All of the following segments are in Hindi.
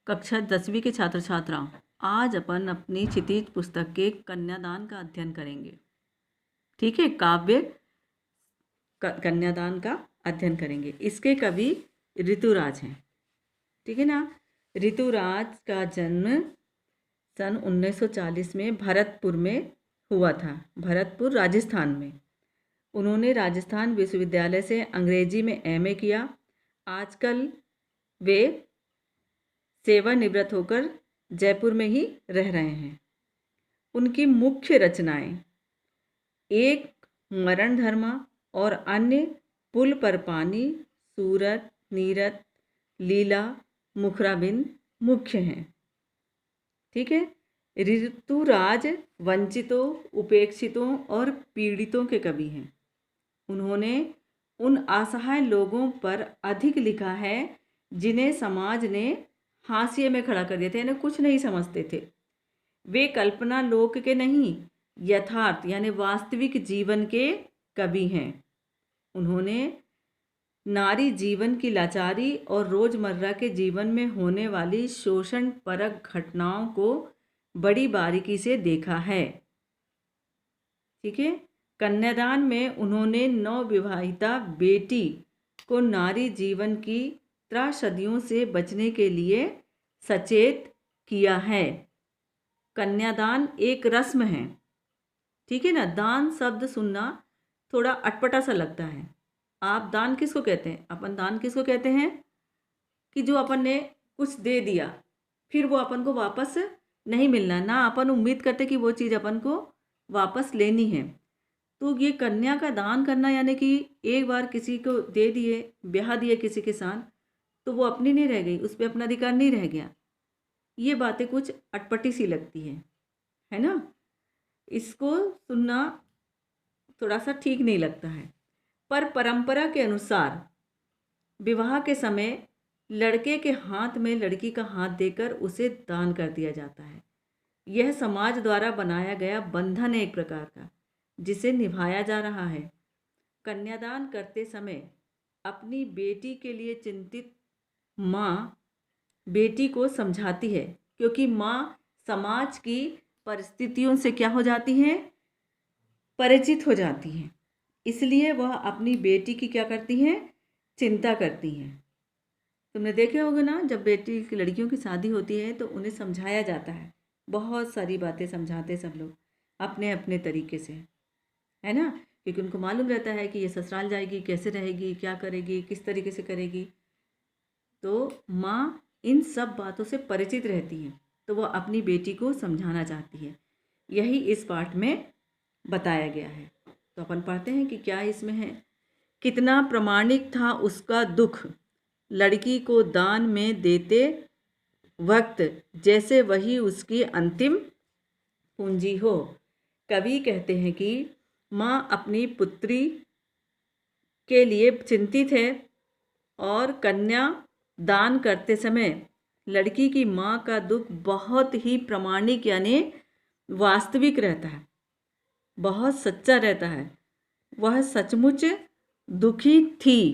कक्षा 10वीं के छात्र छात्राओं, आज अपन अपनी क्षितिज पुस्तक के कन्यादान का अध्ययन करेंगे। ठीक है, काव्य कन्यादान का अध्ययन करेंगे। इसके कवि ऋतुराज हैं। ठीक है ना। ऋतुराज का जन्म सन 1940 में भरतपुर में हुआ था, भरतपुर राजस्थान में। उन्होंने राजस्थान विश्वविद्यालय से अंग्रेजी में एमए किया। आजकल वे सेवानिवृत्त होकर जयपुर में ही रह रहे हैं। उनकी मुख्य रचनाएं एक मरणधर्मा और अन्य पुल पर पानी, सूरत, नीरत, लीला, मुखराबिंद मुख्य हैं। ठीक है। ऋतुराज वंचितों, उपेक्षितों और पीड़ितों के कवि हैं। उन्होंने उन असहाय लोगों पर अधिक लिखा है जिन्हें समाज ने हाशिए में खड़ा कर दिया था, यानी कुछ नहीं समझते थे। वे कल्पना लोक के नहीं, यथार्थ यानी वास्तविक जीवन के कवि हैं। उन्होंने नारी जीवन की लाचारी और रोजमर्रा के जीवन में होने वाली शोषण परक घटनाओं को बड़ी बारीकी से देखा है। ठीक है। कन्यादान में उन्होंने नवविवाहिता बेटी को नारी जीवन की त्रासदियों से बचने के लिए सचेत किया है। कन्यादान एक रस्म है। ठीक है ना। दान शब्द सुनना थोड़ा अटपटा सा लगता है। आप दान किसको कहते हैं? अपन दान किसको कहते हैं कि जो अपन ने कुछ दे दिया फिर वो अपन को वापस नहीं मिलना, ना अपन उम्मीद करते कि वो चीज़ अपन को वापस लेनी है। तो ये कन्या का दान करना यानी कि एक बार किसी को दे दिए, ब्याह दिए किसी के साथ, तो वो अपनी नहीं रह गई, उस पर अपना अधिकार नहीं रह गया। ये बातें कुछ अटपटी सी लगती है ना। इसको सुनना थोड़ा सा ठीक नहीं लगता है। पर परंपरा के अनुसार विवाह के समय लड़के के हाथ में लड़की का हाथ देकर उसे दान कर दिया जाता है। यह समाज द्वारा बनाया गया बंधन है एक प्रकार का, जिसे निभाया जा रहा है। कन्यादान करते समय अपनी बेटी के लिए चिंतित माँ बेटी को समझाती है, क्योंकि माँ समाज की परिस्थितियों से क्या हो जाती हैं? परिचित हो जाती हैं। इसलिए वह अपनी बेटी की क्या करती हैं? चिंता करती हैं। तुमने देखे होगे ना, जब बेटी की लड़कियों की शादी होती है तो उन्हें समझाया जाता है। बहुत सारी बातें समझाते सब लोग अपने अपने तरीके से, है ना। क्योंकि उनको मालूम रहता है कि ये ससुराल जाएगी, कैसे रहेगी, क्या करेगी, किस तरीके से करेगी। तो माँ इन सब बातों से परिचित रहती है, तो वह अपनी बेटी को समझाना चाहती है। यही इस पाठ में बताया गया है। तो अपन पढ़ते हैं कि क्या इसमें है। कितना प्रामाणिक था उसका दुख, लड़की को दान में देते वक्त, जैसे वही उसकी अंतिम पूंजी हो। कवि कहते हैं कि माँ अपनी पुत्री के लिए चिंतित है और कन्या दान करते समय लड़की की माँ का दुख बहुत ही प्रामाणिक यानी वास्तविक रहता है, बहुत सच्चा रहता है। वह सचमुच दुखी थी,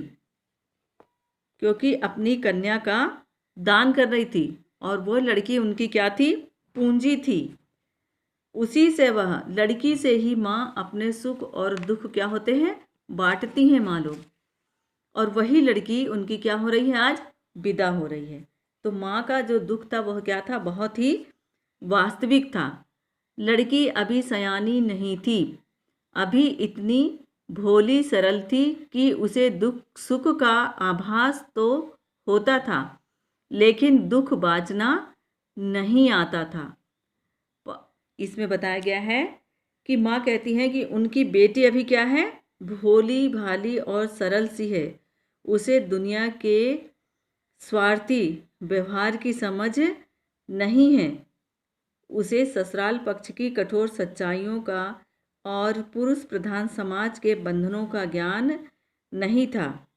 क्योंकि अपनी कन्या का दान कर रही थी और वो लड़की उनकी क्या थी? पूंजी थी। उसी से वह लड़की से ही माँ अपने सुख और दुख क्या होते हैं? बांटती हैं माँ लोग। और वही लड़की उनकी क्या हो रही है? आज विदा हो रही है। तो माँ का जो दुख था वह क्या था? बहुत ही वास्तविक था। लड़की अभी सयानी नहीं थी, अभी इतनी भोली सरल थी कि उसे दुख सुख का आभास तो होता था, लेकिन दुख बाँचना नहीं आता था। इसमें बताया गया है कि माँ कहती है कि उनकी बेटी अभी क्या है? भोली भाली और सरल सी है। उसे दुनिया के स्वार्थी व्यवहार की समझ नहीं है। उसे ससुराल पक्ष की कठोर सच्चाइयों का और पुरुष प्रधान समाज के बंधनों का ज्ञान नहीं था।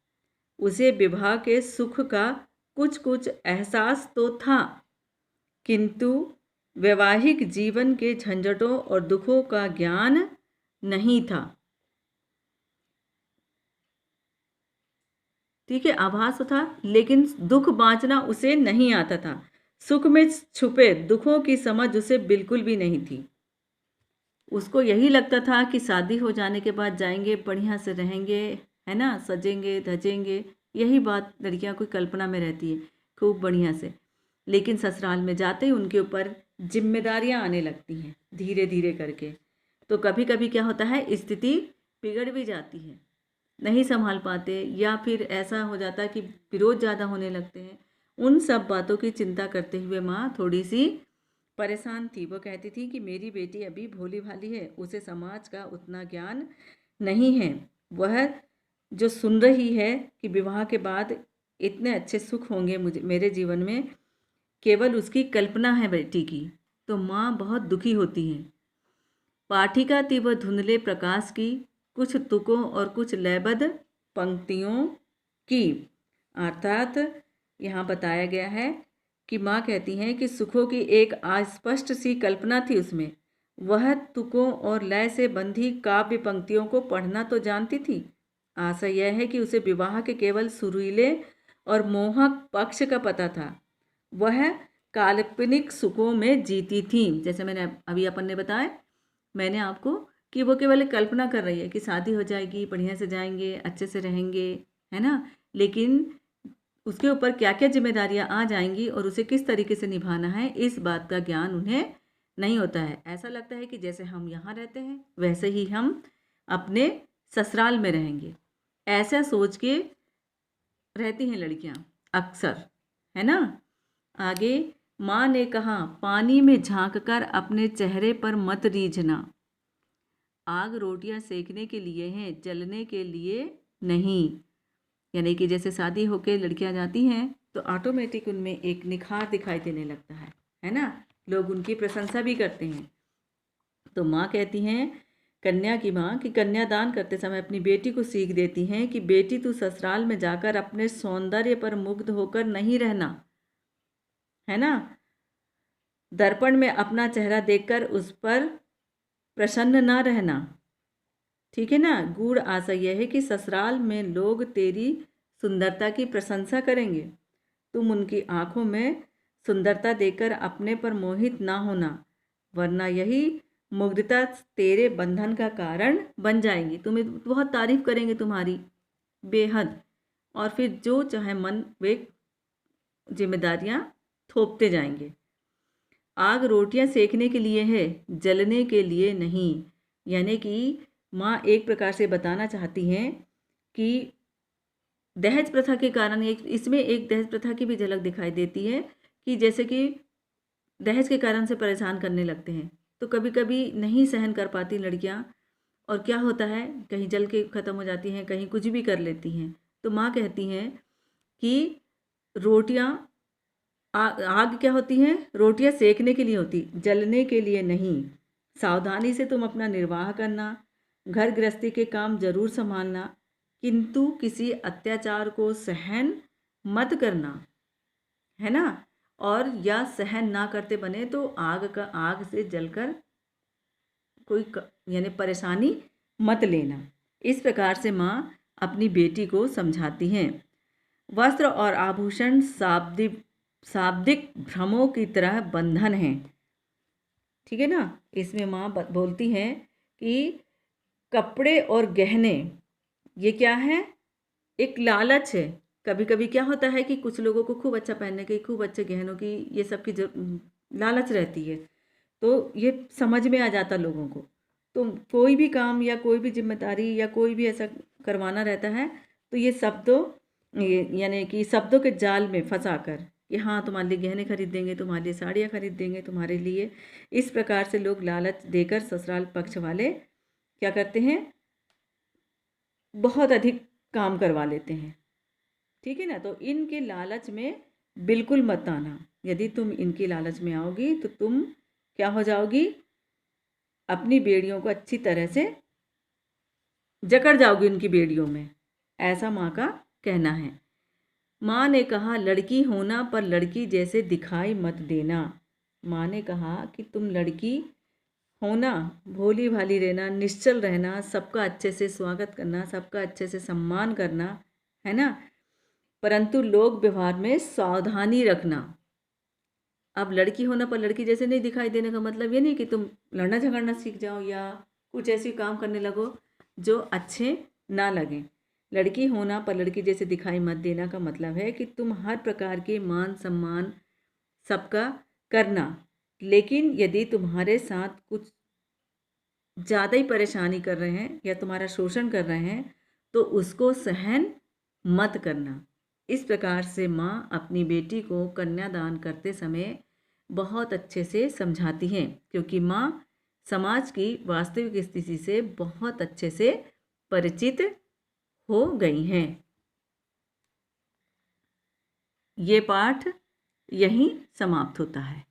उसे विवाह के सुख का कुछ कुछ एहसास तो था, किंतु वैवाहिक जीवन के झंझटों और दुखों का ज्ञान नहीं था। ठीक है, आभास था, लेकिन दुख बाँचना उसे नहीं आता था। सुख में छुपे दुखों की समझ उसे बिल्कुल भी नहीं थी। उसको यही लगता था कि शादी हो जाने के बाद जाएंगे, बढ़िया से रहेंगे, है ना, सजेंगे धजेंगे। यही बात लड़कियां कोई कल्पना में रहती है खूब बढ़िया से। लेकिन ससुराल में जाते ही उनके ऊपर जिम्मेदारियां आने लगती हैं धीरे धीरे करके। तो कभी कभी क्या होता है, स्थिति बिगड़ भी जाती है, नहीं संभाल पाते, या फिर ऐसा हो जाता है कि विरोध ज़्यादा होने लगते हैं। उन सब बातों की चिंता करते हुए माँ थोड़ी सी परेशान थी। वो कहती थी कि मेरी बेटी अभी भोली भाली है, उसे समाज का उतना ज्ञान नहीं है। वह जो सुन रही है कि विवाह के बाद इतने अच्छे सुख होंगे मुझे मेरे जीवन में, केवल उसकी कल्पना है बेटी की। तो माँ बहुत दुखी होती हैं। पाठिका थी वह धुंधले प्रकाश की, कुछ तुकों और कुछ लयबद्ध पंक्तियों की। अर्थात यहाँ बताया गया है कि माँ कहती हैं कि सुखों की एक अस्पष्ट सी कल्पना थी उसमें। वह तुकों और लय से बंधी काव्य पंक्तियों को पढ़ना तो जानती थी। आशा यह है कि उसे विवाह के केवल सुरीले और मोहक पक्ष का पता था। वह काल्पनिक सुखों में जीती थी। जैसे मैंने अभी अपन ने बताया मैंने आपको कि वो केवल एक कल्पना कर रही है कि शादी हो जाएगी, बढ़िया से जाएंगे, अच्छे से रहेंगे, है ना। लेकिन उसके ऊपर क्या क्या जिम्मेदारियां आ जाएंगी और उसे किस तरीके से निभाना है, इस बात का ज्ञान उन्हें नहीं होता है। ऐसा लगता है कि जैसे हम यहाँ रहते हैं वैसे ही हम अपने ससुराल में रहेंगे, ऐसा सोच के रहती हैं लड़कियाँ अक्सर, है ना। आगे माँ ने कहा, पानी में झांककर अपने चेहरे पर मत रीझना। आग रोटियां सेकने के लिए हैं, जलने के लिए नहीं। यानी कि जैसे शादी होके लड़कियां जाती हैं तो ऑटोमेटिक उनमें एक निखार दिखाई देने लगता है ना। लोग उनकी प्रशंसा भी करते हैं। तो माँ कहती हैं, कन्या की माँ, कि कन्यादान करते समय अपनी बेटी को सीख देती हैं कि बेटी तू ससुराल में जाकर अपने सौंदर्य पर मुग्ध होकर नहीं रहना, है ना। दर्पण में अपना चेहरा देखकर उस पर प्रसन्न ना रहना, ठीक है ना। गूढ़ आशा यह है कि ससुराल में लोग तेरी सुंदरता की प्रशंसा करेंगे। तुम उनकी आंखों में सुंदरता देखकर अपने पर मोहित ना होना, वरना यही मुग्धता तेरे बंधन का कारण बन जाएंगी। तुम्हें बहुत तारीफ करेंगे तुम्हारी बेहद, और फिर जो चाहे मन वे जिम्मेदारियां थोपते जाएंगे। आग रोटियां सेकने के लिए है, जलने के लिए नहीं। यानी कि माँ एक प्रकार से बताना चाहती हैं कि दहेज प्रथा के कारण इसमें एक दहेज प्रथा की भी झलक दिखाई देती है कि जैसे कि दहेज के कारण से परेशान करने लगते हैं तो कभी कभी नहीं सहन कर पाती लड़कियां, और क्या होता है, कहीं जल के ख़त्म हो जाती हैं, कहीं कुछ भी कर लेती हैं। तो माँ कहती हैं कि रोटियां आग क्या होती हैं, रोटियां सेकने के लिए होती, जलने के लिए नहीं। सावधानी से तुम अपना निर्वाह करना, घर गृहस्थी के काम जरूर संभालना, किंतु किसी अत्याचार को सहन मत करना, है ना। और या सहन ना करते बने तो आग से जलकर कोई यानी परेशानी मत लेना। इस प्रकार से माँ अपनी बेटी को समझाती हैं। वस्त्र और आभूषण शाब्दिक भ्रमों की तरह बंधन है, ठीक है ना। इसमें माँ बोलती हैं कि कपड़े और गहने ये क्या है, एक लालच है। कभी कभी क्या होता है कि कुछ लोगों को खूब अच्छा पहनने की, खूब अच्छे गहनों की, ये सब की लालच रहती है। तो ये समझ में आ जाता लोगों को। तो कोई भी काम या कोई भी जिम्मेदारी या कोई भी ऐसा करवाना रहता है तो ये शब्दों यानी कि शब्दों के जाल में फंसा कर कि हाँ तुम्हारे लिए गहने खरीद देंगे, तुम्हारे लिए साड़ियाँ खरीद देंगे, तुम्हारे लिए, इस प्रकार से लोग लालच देकर ससुराल पक्ष वाले क्या करते हैं, बहुत अधिक काम करवा लेते हैं, ठीक है ना। तो इनके लालच में बिल्कुल मत आना। यदि तुम इनकी लालच में आओगी तो तुम क्या हो जाओगी, अपनी बेड़ियों को अच्छी तरह से जकड़ जाओगी उनकी बेड़ियों में, ऐसा माँ का कहना है। माँ ने कहा, लड़की होना पर लड़की जैसे दिखाई मत देना। माँ ने कहा कि तुम लड़की होना, भोली भाली रहना, निश्चल रहना, सबका अच्छे से स्वागत करना, सबका अच्छे से सम्मान करना, है ना। परंतु लोक व्यवहार में सावधानी रखना। अब लड़की होने पर लड़की जैसे नहीं दिखाई देने का मतलब ये नहीं कि तुम लड़ना झगड़ना सीख जाओ या कुछ ऐसे काम करने लगो जो अच्छे ना लगें। लड़की होना पर लड़की जैसे दिखाई मत देना का मतलब है कि तुम हर प्रकार के मान सम्मान सबका करना, लेकिन यदि तुम्हारे साथ कुछ ज़्यादा ही परेशानी कर रहे हैं या तुम्हारा शोषण कर रहे हैं तो उसको सहन मत करना। इस प्रकार से माँ अपनी बेटी को कन्यादान करते समय बहुत अच्छे से समझाती हैं, क्योंकि माँ समाज की वास्तविक स्थिति से बहुत अच्छे से परिचित हो गई हैं। ये पाठ यहीं समाप्त होता है।